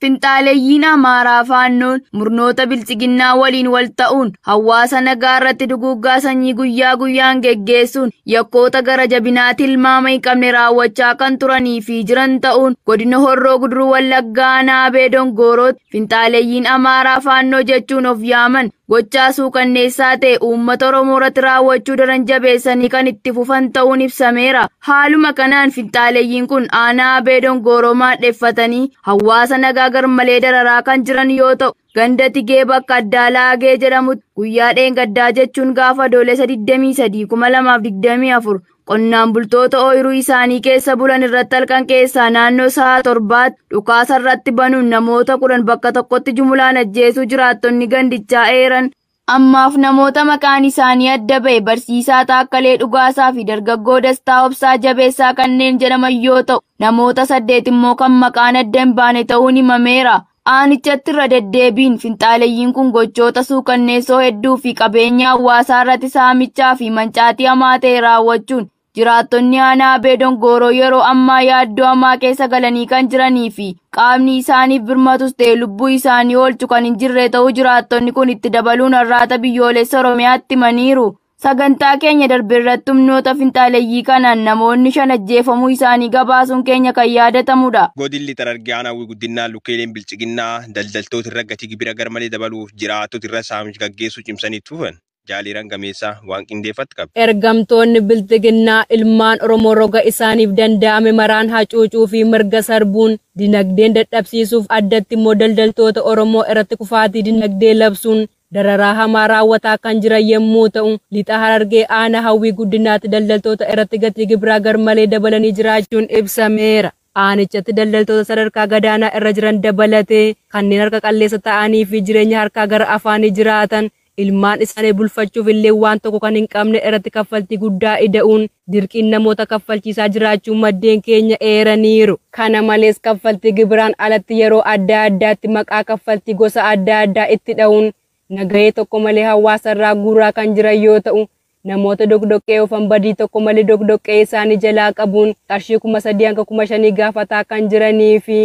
Finxaaleeyyiin Amaaraa faannoon murnoota bilchiginnaa waliin wal ta'uun hawaasa nagaa irratti duguuggaa sanyii guyyaa guyyaan geggeessuun yakkoota gara jabinaa tilmaama hin qabne raawwachaa kan turanii fi jiran ta'uun godina Horroo Guduruu Wallaggaa Naabee Dongoorootti finxaaleeyyiin Amaaraa faannoo jechuun of yaaman gochaa suukanneessaa ta'e uummata Oromoo irratti raawwachuu daran jabeessanii kan itti fufan ta'uun ibsameera. Haaluma kanaan finxaaleeyyiin kun aanaa Naabee Dongooroo maadheffatanii hawaasa nagaa garmalee dararaa kan jiran yoo ta'u ganda Tigee bakka addaa Laagee jedhamutti guyyaa dheengaddaa jechuun gaafa adoolessa 23 2024 qonnaan bultoota ooyiruu isaanii keessa bulan irratti halkan keessaa naannoo sa'a 7 dhukaasa irratti banuun namoota 10 bakka tokkotti jumulaan ajjeesuu jiraattonni gandichaa eeran. Ammaaf namoota maqaan isaanii adda ba'e barsiisaa Taakkalee Dhugaasaa fi dargaggoo Dastaa Obsaa Jabeessaa kanneen jedhaman yoo ta'u namoota 8 immoo kan maqaan adda hin baane ta'uun himameera. Aanichatti irra deddeebiin finxaaleeyyiin kun gochoota suukanneessoo hedduu fi qabeenya hawaasaa irratti saamichaa fi mancaatii hamaa ta'e raawwachuun jiraattonni aanaa Naabee Dongooroo yeroo ammaa yaaddoo hamaa keessa galanii kan jiranii fi qaamni isaaniif birmatus ta'e lubbuu isaanii oolchu kan hin jirre ta'uu jiraattonni kun itti dabaluun har'aata biyyoolessa Oromiyaatti himaniiru. Sagantaa keenya darbe irratti humnoota finxaaleeyyii kanaan namoonni 5 ajjeefamuu isaanii gabaasuun keenya kan yaadatamudha. Godinni Xarargee Aanaa Guddinaa Lukkeeleen Bilchiginnaa daldaltoota irra gatii gibira garmalee dabaluuf jiraattota irra saamicha gaggeessuu cimsanii tuufan. Jaaliiraan Gameessaa waan qindeeffatu qaba. Ergamtoonni Bilchiginnaa ilmaan Oromoo roga isaaniif danda'ame maraan hacuucuu fi mirga sarbuun dinagdeen dadhabsiisuuf addatti immoo daldaltoota Oromoo irratti kufaatii dinagdee labsuun dararaa hamaa raawwataa kan jiran yommuu ta'u lixa Harargee aanaa Hawwii Guddinaatti daldaltoota irratti gatii gibiraa garmalee dabalanii jiraachuun ibsameera. Aanichatti daldaltoota sadarkaa gadaanaa irra jiran dabalatee kanneen harka qalleessa ta'anii fi jireenya harkaa gara afaanii jiraatan ilmaan isaanii bulfachuuf illee waan tokko kan hin qabne irratti kaffaltii guddaa ida'uun dirqiin namoota kaffalchiisaa jiraachuu maddeen keenya eeraniiru. Kana malees kaffaltii gibiraan alatti yeroo adda addaatti maqaa kaffaltii gosa adda addaa itti dha'uun nagahee tokko malee hawaasa irraa guuraa kan jiran yoo ta'u namoota dogdoqqee ofan badii tokko malee dogdoqqee isaanii jalaa qabuun qarshii 3,000 hanga 5,000 gaafataa kan jiranii fi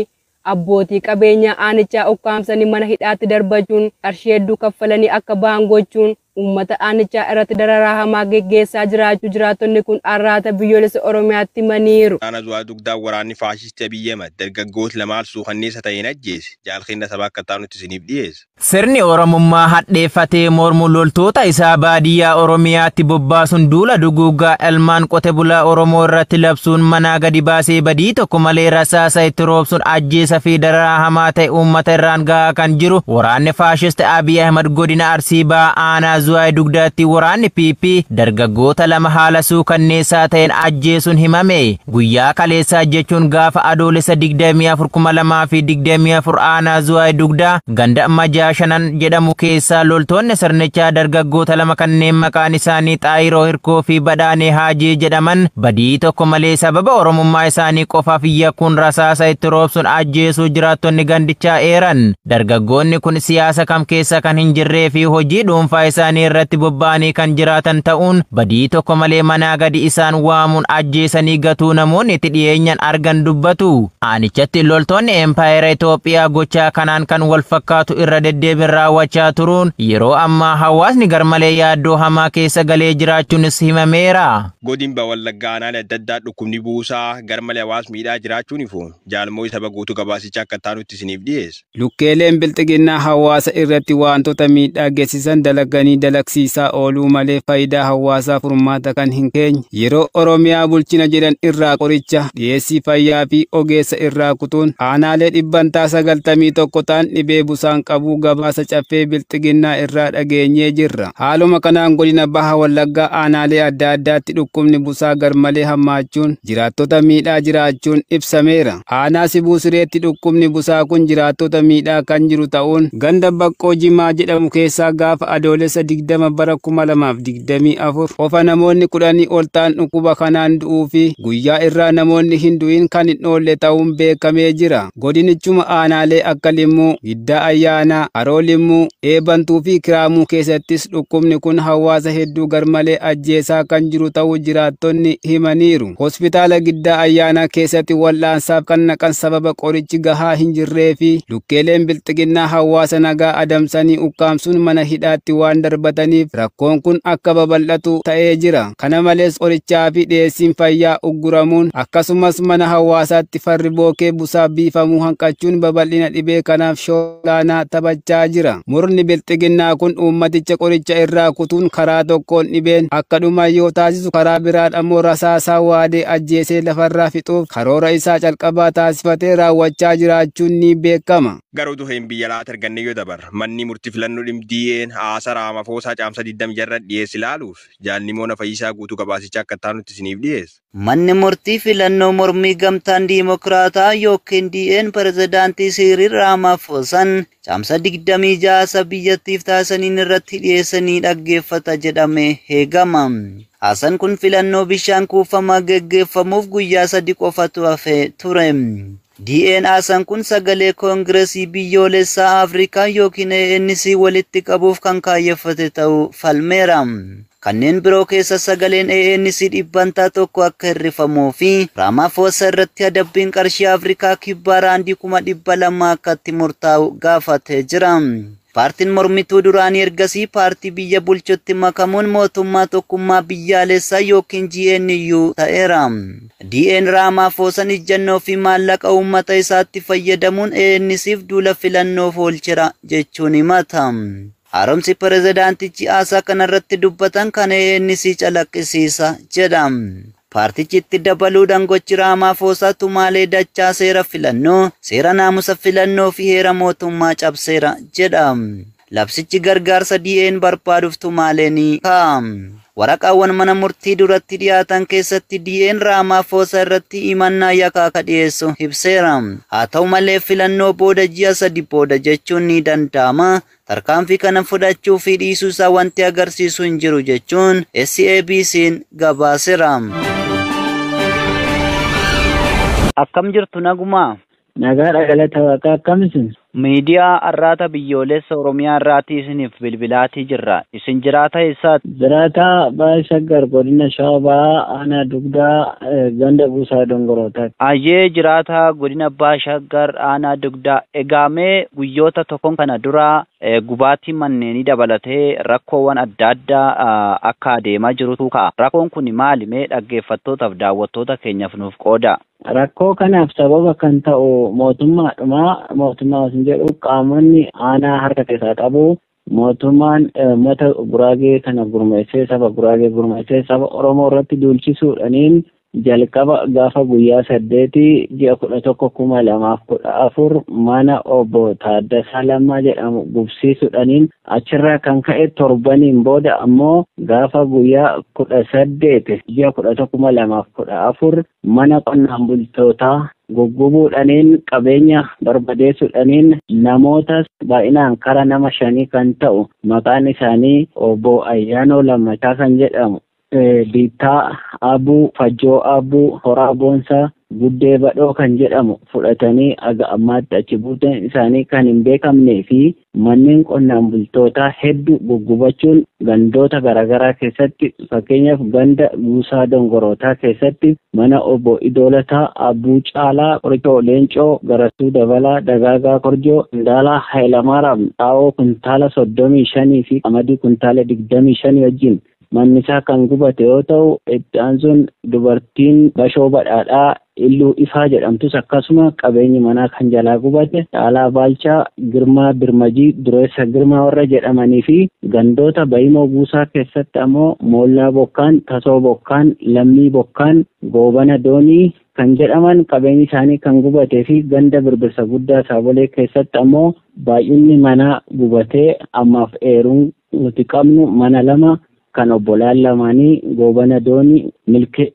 abbootii qabeenyaa aanichaa ukkaamsanii mana hidhaatti darbachuun qarshii hedduu kaffalanii akka ba'an gochuun uummata aanichaa irratti dararaa hamaa geggeessaa jiraachuu jiraattonni kun har'aata biyyoolessa Oromiyaatti himaniiru. Aanaa Zuwaa Dugdaa waraanni faashistii Abiy Ahmed dargaggoota lamaan suukanneessa ta'een ajjeese. Jaalkenna sabaa akka taanutti isiniif dhiyeessa. Sirni Oromummaa hadheeffatee mormu loltoota isaa baadiyyaa Oromiyaatti bobbaasuun duula duguuggaa ilmaan qote bulaa Oromoo irratti labsuun manaa gadi baasee badii tokko malee rasaasa itti roobsuun ajjeesa fi dararaa hamaa ta'e uummata irraan gahaa kan jiru waraanni faashistii Abiy Ahmed godina Arsii aanaa Zuwaa Dugdaatti waraanni PP dargaggoota lama haala suukanneessaa ta'een ajjeesuun himame. Guyyaa kaleessaa jechuun gaafa adoolessa 24 aanaa Zuwaa Dugdaa ganda Majaashanan jedhamu keessaa loltoonni sirnichaa dargaggoota lama kanneen maqaan isaanii Xaayiroo Hirkoo fi Badhaanee Haajii jedhaman badii tokko malee sababa Oromummaa isaanii qofaaf yakkuun rasaasa itti roobsuun ajjeesuu jiraattonni gandichaa eeran. Dargaggoonni kun siyaasa kam keessa kan hin jirree fi hojii dhuunfaa isaanii irratti bobba'anii kan jiraatan ta'uun badii tokko malee manaa gadi isaan waamuun ajjeesanii gatuu namoonni itti dhiyeenyaan argan dubbatu. Aanichatti loltoonni Empaayeera Itoophiyaa gochaa kanaan kan wal fakkaatu irra deddeebiin raawwachaa turuun yeroo ammaa hawaasni garmalee yaaddoo hamaa keessa galee jiraachuunis himameera. Godina Wallaggaa aanaalee adda addaa dhukkubni buusaa garmalee hawaas miidhaa jiraachuun ifu jaalmoo saba guutuu gabaasicha akka taanutti isiniif dhiyeessa. Lukkeeleen Bilchiginnaa hawaasa irratti wantoota miidhaa geessisan dalaganii dalagsiisaa ooluu malee faayidaa hawaasaa furmaata kan hin keenye yeroo Oromiyaa bulchina jedhan irraa qoricha dhiyeessii fayyaa fi ogeessa irraa kutuun aanaalee 91 ta'an dhibee busaan qabuu gabaasa caffee Bilchiginnaa irraa dhageenyee jirra. Haaluma kanaan godina Baha Wallaggaa aanaalee adda addaatti dhukkubni busaa garmalee hammaachuun jiraattota miidhaa jiraachuun ibsameera. Aanaa Sibuu Sireetti dhukkubni busaa kun jiraattota miidhaa kan jiru ta'uun ganda Baqqoo Jimaa jedhamu keessaa gaafa adoolessa 20 bara 2024 qofa namoonni 10 ol ta'an dhukkuba kanaan du'uu fi guyyaa irraa namoonni hin du'in kan hin oolle ta'uun beekamee jira. Godinichuma aanaalee akka Limmuu, Giddaa Ayyaanaa, Haroo Limmuu, Eebantuu fi Kiraamuu keessattis dhukkubni kun hawaasa hedduu garmalee ajjeesaa kan jiru ta'uu jiraattonni himaniiru. Hospitaala Giddaa Ayyaanaa keessatti wal'aansaaf kan naqan sababa qorichi gahaa hin jirree fi lukkeeleen bilxiginnaa hawaasa nagaa adamsanii ukkaamsuun mana hidhaatti waan darbataniif rakkoon kun akka babal'atu ta'ee jira. Kana malees qorichaa fi dhiyeessiin fayyaa ugguramuun akkasumas mana hawaasaatti farri bookee busaa biifamuu hanqachuun babal'ina dhibee kanaaf shoolaanaa taphachaa jira. Murni bilxiginnaa kun uummaticha qoricha irraa kutuun karaa tokkoon dhibeen akka dhuman yoo taasisu, karaa biraan ammoo rasaasaa waadee ajjeesee lafarraa fixuuf karoora isaa calqabaa taasifatee raawwachaa jiraachuun ni beekama. Garuu duheen biyya laata arganne yoo dabar manni murtii filannoo dhimdi'een haasa Raamaphosaa caamsa 26 dhiyeessi ilaaluuf Jaannimoona Fayyisaa guutuu gabaasicha akka taanutti isiniif dhiyeessa. Manni murtii filannoo mormii gamtaan diimokiraataa yookiin DN pirezidaantii Siriil Raamaphoosaan caamsa 26 biyyattiif taasisaniin irratti dhiyeessanii dhaggeeffata jedhame eegama. Haasaan kun filannoo bishaan kuufamaa geggeeffamuuf guyyaa 3 qofatu hafe ture. DN haasaan kun sagalee koongireesii biyyoolessaa Afrikaa yookiin ANC walitti qabuuf kan kaayyeffate ta'uu falmeera. Kanneen biroo keessa sagaleen ANC 100 akka hirrifamuu fi Raamaphosaa irratti adabbiin qarshii Afrikaa kibbaa raandii 200,000 akka itti murtaa'u gaafatee jira. Paartiin mormituu duraanii ergasii paartii biyya bulchutti makamuun mootummaa tokkummaa biyyaalessaa yookiin GNU ta'eera. DN Raamaphoosaan ijjannoo fi maallaqa uummata isaatti fayyadamuun ANC'f duula filannoof oolchira jechuun himata. Haaromsi pirezidaantichi haasaa kanarratti dubbatan kan ANC calaqqisiisa jedha. Paartichi itti dabaluudhaan gochi Raamaphosaa tumaalee dachaa seera filannoo, seera naamusa filannoo fi heera mootummaa cabseera jedha. Labsichi gargaarsa DN barbaaduuf tumaalee ni kaa'a. Waraqaawwan mana murtii duratti dhiyaatan keessatti DN Raamaphosaa irratti himannaa yakkaa akka dhiyeessu ibseera. Haa ta'u malee filannoo booda ji'a 3 booda jechuun ni danda'ama. Tarkaanfii kana fudhachuu fi dhiisuu isaa wanti agarsiisu hin jiru jechuun SABC'n gabaaseera. Akkam jirtu nagumaa? Nagaadha galata Waaqaa akkamisin? Miidiyaa arraata biyyoolessa Oromiyaa irraatii isiniif bilbilaatii jirra. Isin jiraata eessaati? Jiraata Baashaggar godina Shawaa aanaa Dugdaa ganda buusaa Dongorootaati. Ayyee jiraata godina Baashaggar aanaa Dugdaa. Egaamee guyyoota tokkoon kana dura gubaatii manneenii dabalatee rakkoowwan adda addaa akka adeemaa jirutu ka'a. Rakkoon kun maali mee dhaggeeffattootaaf daawwattoota keenyaaf nuuf qooda? Rakkoo kanaaf sababa kan ta'u mootummaa jedhu qaamonni aanaa harka keessaa qabu. Mootummaan uummata Guraagee kana gurmeessee saba Guraagee gurmeessee saba Oromoo irratti duulchisuudhaaniin jalqaba gaafa guyyaa 8 ji'a 11/2014 mana obbo Taaddasaa Lammaa jedhamu gubsiisuudhaaniin achirraa kan ka'e torbaniin booda ammoo gaafa guyyaa 18 ji'a 11/2014 mana qonnaan bultootaa guggubuudhaaniin qabeenya barbadeessuudhaaniin namoota baay'inaan kara nama 5 kan ta'u maqaan isaanii obbo Ayyaanoo Lammataa kan jedhamu, Biitaa Abuu, Fajjoo Abuu, Horaa Boonsaa, Guddee Badhoo kan jedhamu fudhatanii aga ammaatti achi buuteen isaanii kan hin beekamnee fi manneen qonnaan bultootaa hedduu guggubachuun gandoota garaagaraa keessatti, fakkeenyaaf ganda buusaa Dongorootaa keessatti mana obbo Idoolataa Abuu Caalaa, Qoricoo Leencoo, Garatuu Dabalaa, Dagaagaa Korjoo, Indaalaa Hayilamaaraam xaa'oo kuntaala 35 fi qamadii kuntaala 25 wajjin manni isaa kan gubate yoo ta'u, itti aansuun dubartiin Bashoo Badhaadhaa Illuu Ifaa jedhamtus akkasuma qabeenyi manaa kan jalaa gubate, Caalaa Baalchaa, Girmaa Birmajii, Dureessa Girmaa warra jedhamanii fi gandoota Bayimoo Buusaa keessatti ammoo Moollaa Bokkaan, Tasoo Bokkaan, Lammii Bokkaan, Goobana Doonii kan jedhaman qabeenyi isaanii kan gubatee fi ganda Birbirsa Guddaa Saabolee keessatti ammoo baay'inni manaa gubatee ammaaf eeruun nuti qabnu mana 2 kan obbolaan lamaanii Goobana Doonii,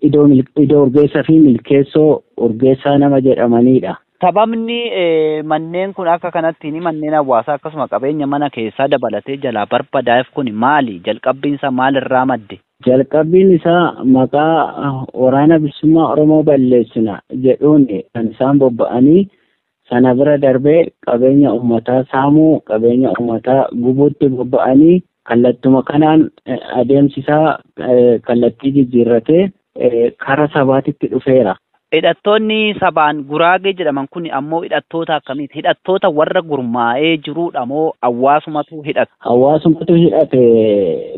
Idoo Urgeessaa fi Milkeessoo Urgeessaa nama jedhamanidha. Sababni manneen kun akka kanatti manneen hawaasaa akkasuma qabeenya mana keessaa dabalatee jalaa barbadaa'eef kun maali? Jalqabbiin isaa maalirraa madde? Jalqabbiin isaa maqaa waraana bilisummaa Oromoo balleessina jedhuun kan isaan bobba'anii sana bira darbee qabeenya uummataa saamuu, qabeenya uummataa gubuutti bobba'anii kallattuma kanaan adeemsisaa kallattii jijjiirratee kara sabaatitti dhufeera. Hidhattoonni sabaan Guraagee jedhaman kun ammoo hidhattoota akkamiiti? Hidhattoota warra gurmaa'ee jiruudha moo hawaasumatu hidhate? Hawaasumatu hidhate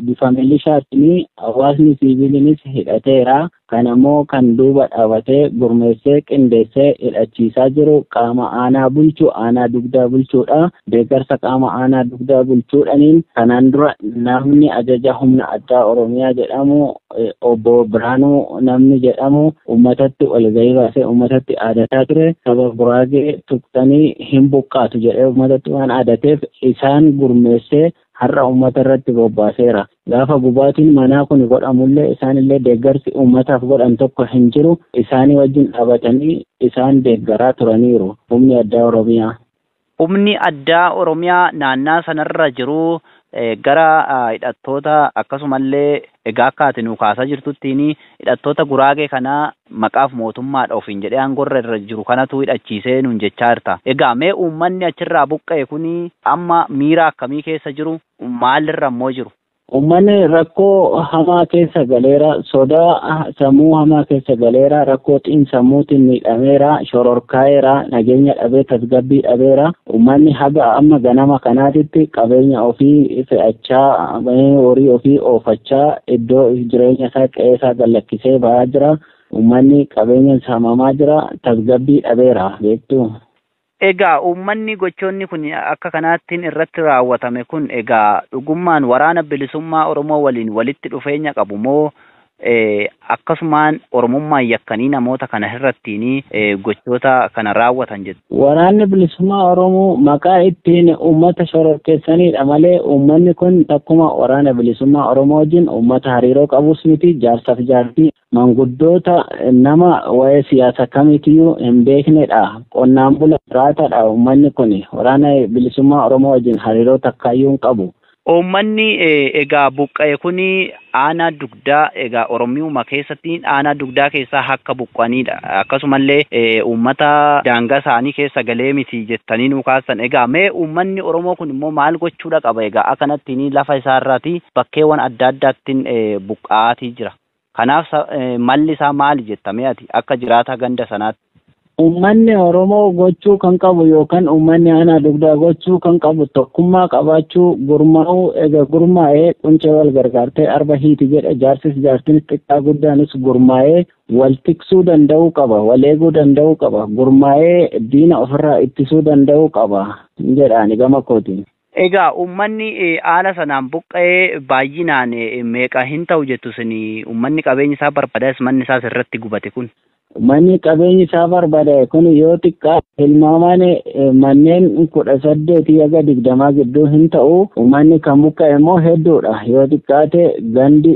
bifa milishaatiin hawaasni siviiliinis hidhateera. Kan ammoo kan duuba dhaabatee gurmeessee qindeessee hidhachiisaa jiru qaama aanaa bulchuu, aanaa dugdaa bulchuudha. Deeggarsa qaama aanaa dugdaa bulchuudhaniin kanaan dura namni ajaja humna addaa Oromiyaa jedhamu obbo Biraanuu namni jedhamu uummatatti walgahii baasee uummatatti aadataa ture. Saba Guraagee tuqxanii hin buqqaatu jedhee uummatatti waan aadateef isaan gurmeessee har'a uummata irratti bobbaaseera. Gaafa gubaatiin manaa kun godhamullee isaanillee deeggarsi uummataaf godhan tokko hin jiru. Isaanii wajjin dhaabatanii isaan deeggaraa turaniiru. Humni addaa Oromiyaa. Humni addaa Oromiyaa naannaa sanarra jiru gara hidhattoota akkasumallee egaa akka ati nu kaasaa jirtuttiin hidhattoota Guraagee kana maqaaf mootummaadha ofiin jedhee aangorra irra jiru kanatu hidhachiisee nuun jechaa jirta. Egaa mee uummanni achirraa buqqa'e kun amma miira akkamii keessa jiru? Maalirra immoo jiru? Uummanni rakkoo hamaa keessa galeera, sodaa sammuu hamaa keessa galeera, rakkoo xiinsammuutiin miidhameera, shororkaa'eera, nageenya dhabee tasgabbii dhabeera. Uummanni haga amma ganama kanaatitti qabeenya ofii fe'achaa, horii ofii oofachaa, iddoo jireenya isaa qe'ee isaa gallakkisee ba'aa jira. Uummanni qabeenya saamamaa jira, tasgabbii dhabeera beektu. Egaa uummanni gochoonni kun akka kanaattiin irratti raawwatame kun egaa dhugummaan waraana bilisummaa Oromoo waliin walitti dhufeenya qabu moo akkasumaan Oromummaan yakkanii namoota kana irrattiin gochoota kana raawwatan jettu? Waraanni bilisummaa Oromoo maqaa ittiin uummata shororkeessanidha malee uummanni kun takkuma waraana bilisummaa Oromoo wajjin uummata hariiroo qabus miti. Jaarsaaf jaartii manguddoota nama waa'ee siyaasa kamiitiyyuu hin beeknedha. Qonnaan bula jiraatadha uummanni kun. Waraana bilisummaa Oromoo wajjin hariiroo takkaayyuu hin qabu. Uummanni egaa buqqa'e kun aanaa dugdaa egaa Oromiyuma keessatti aanaa dugdaa keessaa akka buqqa'anidha. Akkasumallee uummata daangaa isaanii keessa galee miti jettanii nu kaasan. Egaa mee uummanni Oromoo kun immoo maal gochuudha qaba? Egaa akkanattiin lafa isaarraati bakkeewwan adda addaattiin buqqa'aatii jira. Kanaaf malli isaa maali jettamee ati akka jiraata ganda sanaatti? Uummanni Oromoo gochuu kan qabu yookaan uummanni aanaa dugdaa gochuu kan qabu tokkummaa qabaachuu, gurmaa'uu, egaa gurmaa'ee quncee wal gargaartee arba hiiti jedha. Jaarsis jaartinis xiqqaa guddaanis gurmaa'ee wal tiksuu danda'uu qaba, wal eeguu danda'uu qaba, gurmaa'ee diina ofirraa ittisuu danda'uu qaba jedhaani gama kootiin. Egaa uummanni haala sanaan buqqa'ee baay'inaan meeqa hin ta'u jettu sini uummanni qabeenya isaa barbadaa'es manni isaas irratti gubate kun? Manni qabeenyi isaa barbaade kun yoo xiqqaa tilmaamaan manneen 18 haga 20 gidduu hin ta'u. Uummanni kan buqqa'e immoo hedduudha. Yoo xiqqaate gandi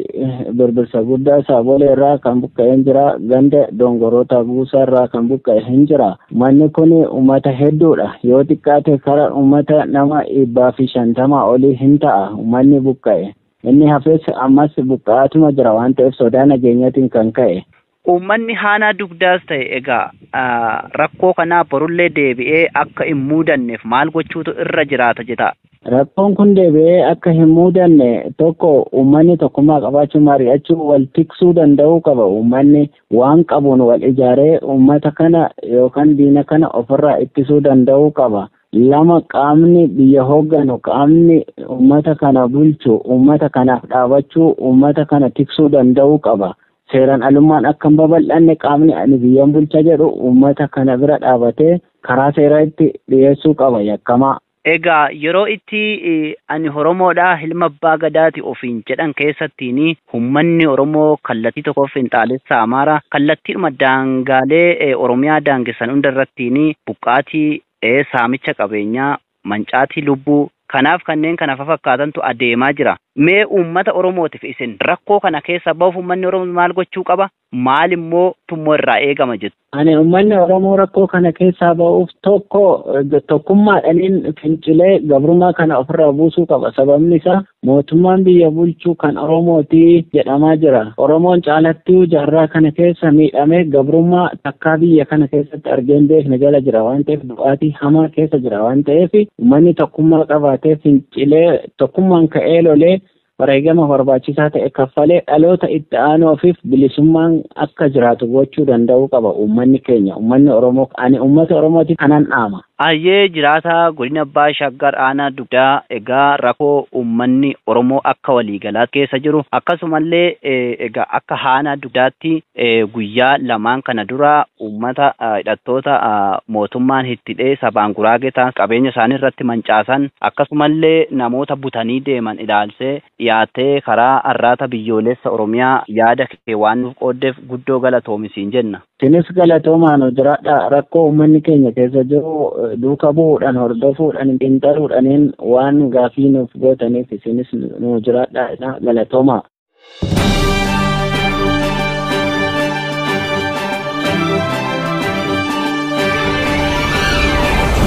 birbirsa guddaa Saabolee irraa kan buqqa'e jira. Ganda Dongoroota Guusaa irraa kan buqqa'e hin jira. Manni kun uummata hedduudha. Yoo xiqqaate kara uummata nama 150 olii hin ta'a. Uummanni buqqa'e. Inni hafes ammas buqqa'aatuma jira waan ta'eef sodaa nageenyaatiin kan ka'e. Uummanni aanaa dugdaas ta'e egaa rakkoo kanaa borullee deebi'ee akka hin muudanneef maal gochuutu irra jiraata jeta? Rakkoon kun deebi'ee akka hin muudanne tokko uummanni tokkummaa qabaachuu, mari'achuu, wal tiksuu danda'uu qaba. Uummanni waan qabuun wal ijaaree uummata kana yookaan diina kana ofirraa ittisuu danda'uu qaba. Lama qaamni biyya hoogganu, qaamni uummata kana bulchu, uummata kanaaf dhaabachuu, uummata kana tiksuu danda'uu qaba. Seeraan alummaan akka hin babal'anne qaamni ani biyyan bulcha jedhu uummata kana bira dhaabatee karaa seeraa itti dhiyeessuu qaba yakkamaa. Egaa yeroo itti ani Oromoodhaa ilma abbaa gadaati ofiin jedhan keessattiin uummanni Oromoo kallattii tokkoof Finxaalessa Amaaraa kallattiidhuma daangaalee Oromiyaa daangessan hundarrattiin buqqaatii saamicha qabeenyaa mancaatii lubbuu kanaaf kanneen kana fakkaatantu adeemaa jira. Mee uummata Oromootiif isin rakkoo kana keessa bahuuf uummanni Oromoo maal gochuu qaba? maal immoo tummoo irraa eegama jettu? Ani uummanni Oromoo rakkoo kana keessaa ba'uuf tokkummaadhaan fincilee gabrummaa kana ofirraa buusuu qaba. Sababni isaa mootummaan biyya bulchuu kan Oromooti jedhamaa jira. Oromoon caalattuu jaarraa kana keessa miidhamee gabrummaa takkaa biyya kana keessatti argeen beekne jala jira waan ta'eef du'aatii hamaa keessa jira waan ta'eef uummanni tokkummaa qabaatee fincilee tokkummaan ka'ee lolee wareegama barbaachisaa ta'e kaffalee dhaloota itti aanuufiif bilisummaan akka jiraatu gochuu danda'uu qaba uummanni keenya. Uummanni Oromoo ani uummata Oromooti kanan dhaama. Ayyee jiraata godina Abbaa Shaggar aanaa Dugdaa egaa rakkoo uummanni Oromoo akka waliigalaa keessa jiru akkasumallee egaa akka aanaa Dugdaatti guyyaa lamaan kana dura uummata hidhattoota mootummaan hidhee sabaan Guraagee ta'an qabeenya isaanii irratti mancaasan akkasumallee namoota butanii deeman ilaalsee dhiyaatee karaa arraata biyyoolessa Oromiyaa yaada kee waan nuuf qooddeef guddoo galatoomisiin jenna. Sinis galatoomaan jiraadha rakkoo uummanni keenya keessa jiru duuka bu'uudhaan hordofuudhaan xiinxaluudhaan waan gaafii nuuf gootaniif isinis nu jiraadha galatoomaa.